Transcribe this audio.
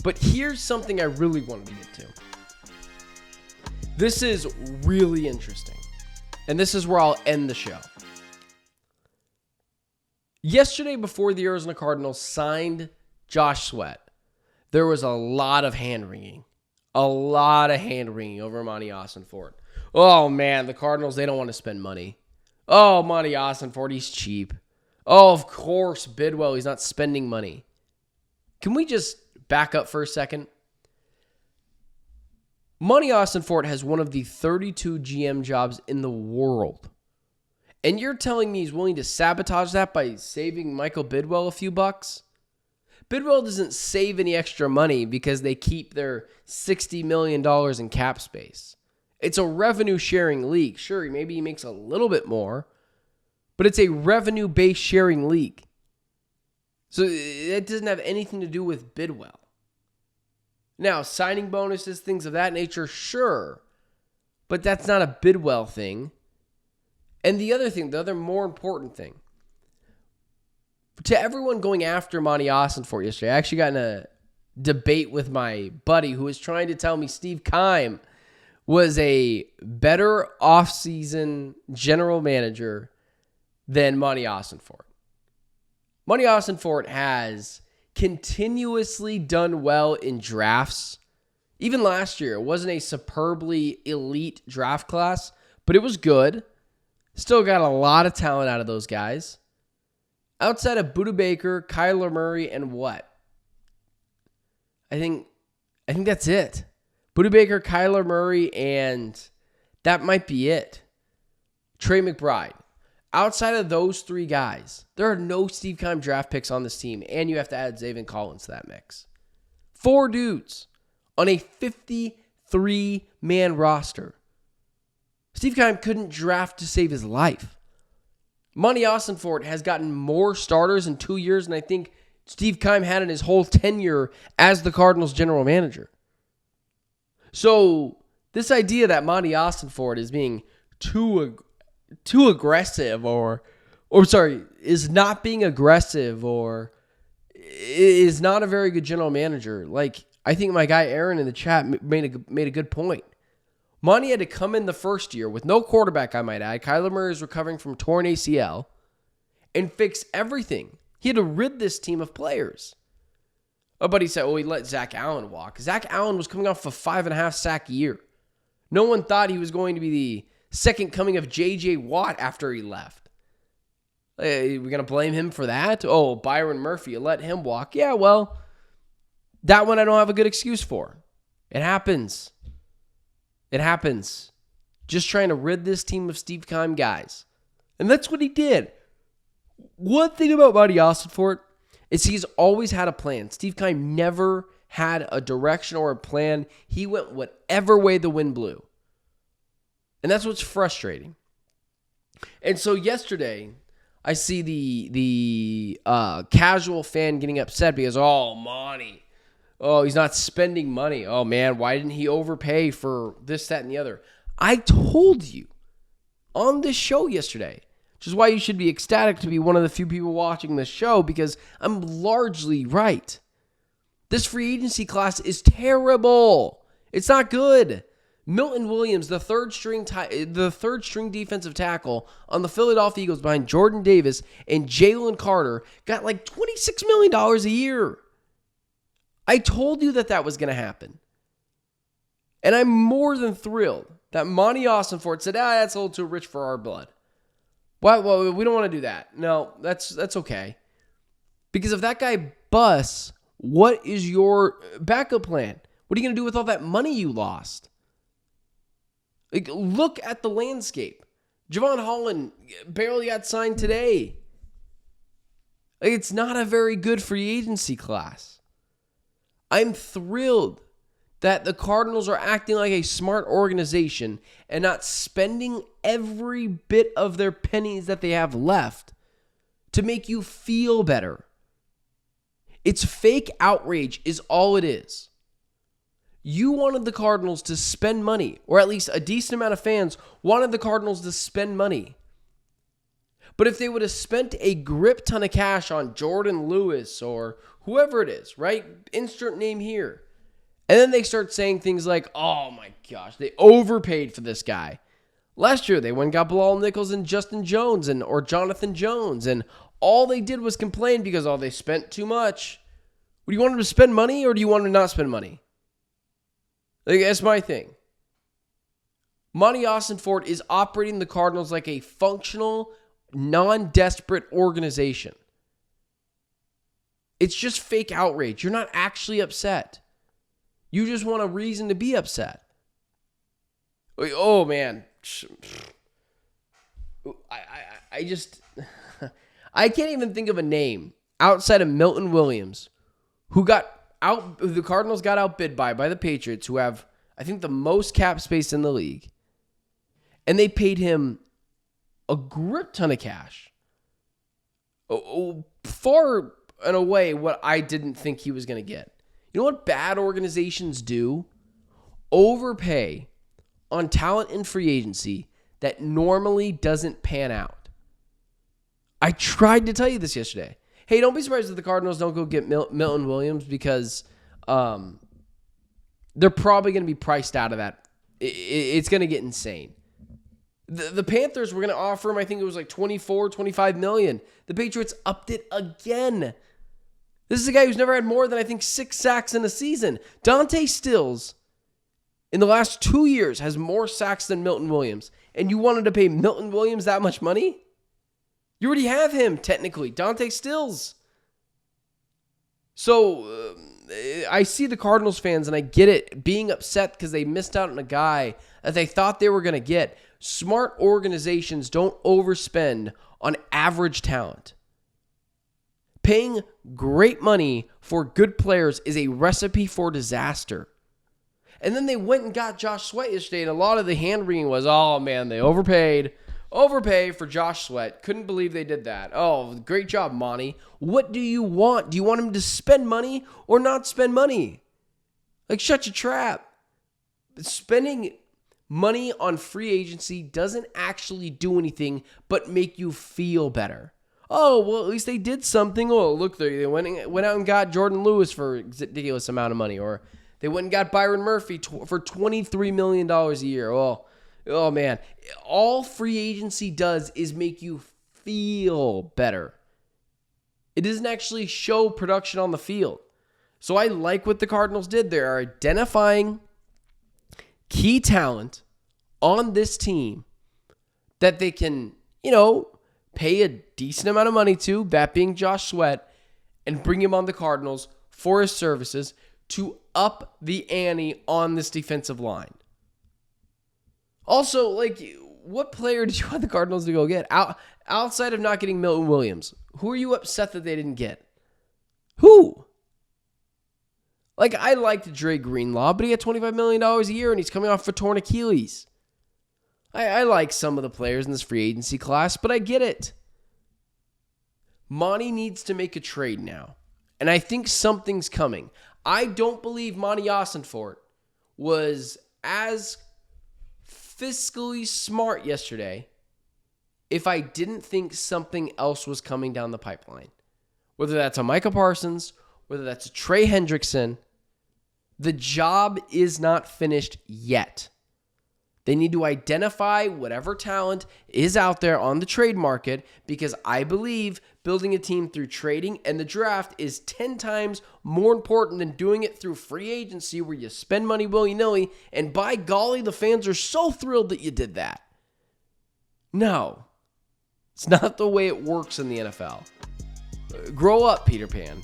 But here's something I really wanted to get to. This is really interesting. And this is where I'll end the show. Yesterday, before the Arizona Cardinals signed Josh Sweat, there was a lot of hand-wringing. A lot of hand-wringing over Monti Ossenfort. Oh, man, the Cardinals, they don't want to spend money. Oh, Monti Ossenfort, he's cheap. Oh, of course, Bidwell, he's not spending money. Can we just back up for a second? Monti Ossenfort has one of the 32 GM jobs in the world. And you're telling me he's willing to sabotage that by saving Michael Bidwell a few bucks? Bidwell doesn't save any extra money because they keep their $60 million in cap space. It's a revenue-sharing league. Sure, maybe he makes a little bit more, but it's a revenue-based sharing league. So it doesn't have anything to do with Bidwell. Now, signing bonuses, things of that nature, sure, but that's not a Bidwell thing. And the other more important thing, to everyone going after Monti Ossenfort yesterday, I actually got in a debate with my buddy who was trying to tell me Steve Keim was a better offseason general manager than Monti Ossenfort. Monti Ossenfort has continuously done well in drafts. Even last year, it wasn't a superbly elite draft class, but it was good. Still got a lot of talent out of those guys. Outside of Budda Baker, Kyler Murray, and what? I think that's it. Budda Baker, Kyler Murray, and that might be it. Trey McBride. Outside of those three guys, there are no Steve Keim draft picks on this team, and you have to add Zaven Collins to that mix. 4 dudes on a 53-man roster. Steve Keim couldn't draft to save his life. Monti Ossenfort has gotten more starters in 2 years than I think Steve Keim had in his whole tenure as the Cardinals general manager. So this idea that Monti Ossenfort is being too aggressive is not being aggressive or is not a very good general manager. Like, I think my guy Aaron in the chat made a good point. Monti had to come in the first year with no quarterback, I might add. Kyler Murray is recovering from torn ACL and fix everything. He had to rid this team of players. Oh, but he said, he let Zach Allen walk. Zach Allen was coming off a 5.5 sack year. No one thought he was going to be the second coming of J.J. Watt after he left. Hey, we're going to blame him for that? Oh, Byron Murphy, you let him walk. Yeah, well, that one I don't have a good excuse for. It happens. It happens. Just trying to rid this team of Steve Keim guys. And that's what he did. One thing about Monti Ossenfort is he's always had a plan. Steve Keim never had a direction or a plan. He went whatever way the wind blew. And that's what's frustrating. And so yesterday, I see the casual fan getting upset because, Monti. Oh, he's not spending money. Oh, man, why didn't he overpay for this, that, and the other? I told you on this show yesterday, which is why you should be ecstatic to be one of the few people watching this show because I'm largely right. This free agency class is terrible. It's not good. Milton Williams, the third string defensive tackle on the Philadelphia Eagles behind Jordan Davis and Jalen Carter, got like $26 million a year. I told you that was going to happen. And I'm more than thrilled that Monti Ossenfort said, that's a little too rich for our blood. Well, we don't want to do that. No, that's okay. Because if that guy busts, what is your backup plan? What are you going to do with all that money you lost? Like, look at the landscape. Javon Holland barely got signed today. Like, it's not a very good free agency class. I'm thrilled that the Cardinals are acting like a smart organization and not spending every bit of their pennies that they have left to make you feel better. It's fake outrage is all it is. You wanted the Cardinals to spend money, or at least a decent amount of fans wanted the Cardinals to spend money. But if they would have spent a grip ton of cash on Jordan Lewis or whoever it is, right? Insert name here. And then they start saying things like, oh my gosh, they overpaid for this guy. Last year, they went and got Bilal Nichols and Justin Jones or Jonathan Jones. And all they did was complain because, they spent too much. Do you want them to spend money or do you want them to not spend money? That's my thing. Monti Ossenfort is operating the Cardinals like a functional, non-desperate organization. It's just fake outrage. You're not actually upset. You just want a reason to be upset. Oh, man. I just... I can't even think of a name outside of Milton Williams who the Cardinals got outbid by the Patriots, who have, I think, the most cap space in the league. And they paid him a grip ton of cash. Far and away what I didn't think he was going to get. You know what bad organizations do? Overpay on talent in free agency that normally doesn't pan out. I tried to tell you this yesterday. Hey, don't be surprised if the Cardinals don't go get Milton Williams because they're probably going to be priced out of that. It's going to get insane. The Panthers were going to offer him, I think it was like $24-25 million. The Patriots upped it again. This is a guy who's never had more than, I think, 6 sacks in a season. Dante Stills, in the last 2 years, has more sacks than Milton Williams. And you wanted to pay Milton Williams that much money? You already have him, technically. Dante Stills. So, I see the Cardinals fans, and I get it, being upset because they missed out on a guy that they thought they were going to get. Smart organizations don't overspend on average talent. Paying great money for good players is a recipe for disaster. And then they went and got Josh Sweat yesterday, and a lot of the hand-wringing was, oh man, they overpaid for Josh Sweat. Couldn't believe they did that. Oh, great job, Monty. What do you want? Do you want him to spend money or not spend money? Shut your trap. Spending money on free agency doesn't actually do anything but make you feel better. Oh, well, at least they did something. Oh, look, they went out and got Jordan Lewis for a ridiculous amount of money. Or they went and got Byron Murphy for $23 million a year. Oh, man. All free agency does is make you feel better. It doesn't actually show production on the field. So I like what the Cardinals did. They are identifying key talent on this team that they can, pay a decent amount of money to, that being Josh Sweat, and bring him on the Cardinals for his services to up the ante on this defensive line. Also, what player did you want the Cardinals to go get? Outside of not getting Milton Williams, who are you upset that they didn't get? Who? I liked Dre Greenlaw, but he had $25 million a year, and he's coming off for torn Achilles. I like some of the players in this free agency class, but I get it. Monty needs to make a trade now, and I think something's coming. I don't believe Monti Ossenfort was as fiscally smart yesterday if I didn't think something else was coming down the pipeline. Whether that's a Micah Parsons, whether that's a Trey Hendrickson, the job is not finished yet. They need to identify whatever talent is out there on the trade market because I believe building a team through trading and the draft is 10 times more important than doing it through free agency where you spend money willy-nilly, and by golly, the fans are so thrilled that you did that. No, it's not the way it works in the NFL. Grow up, Peter Pan.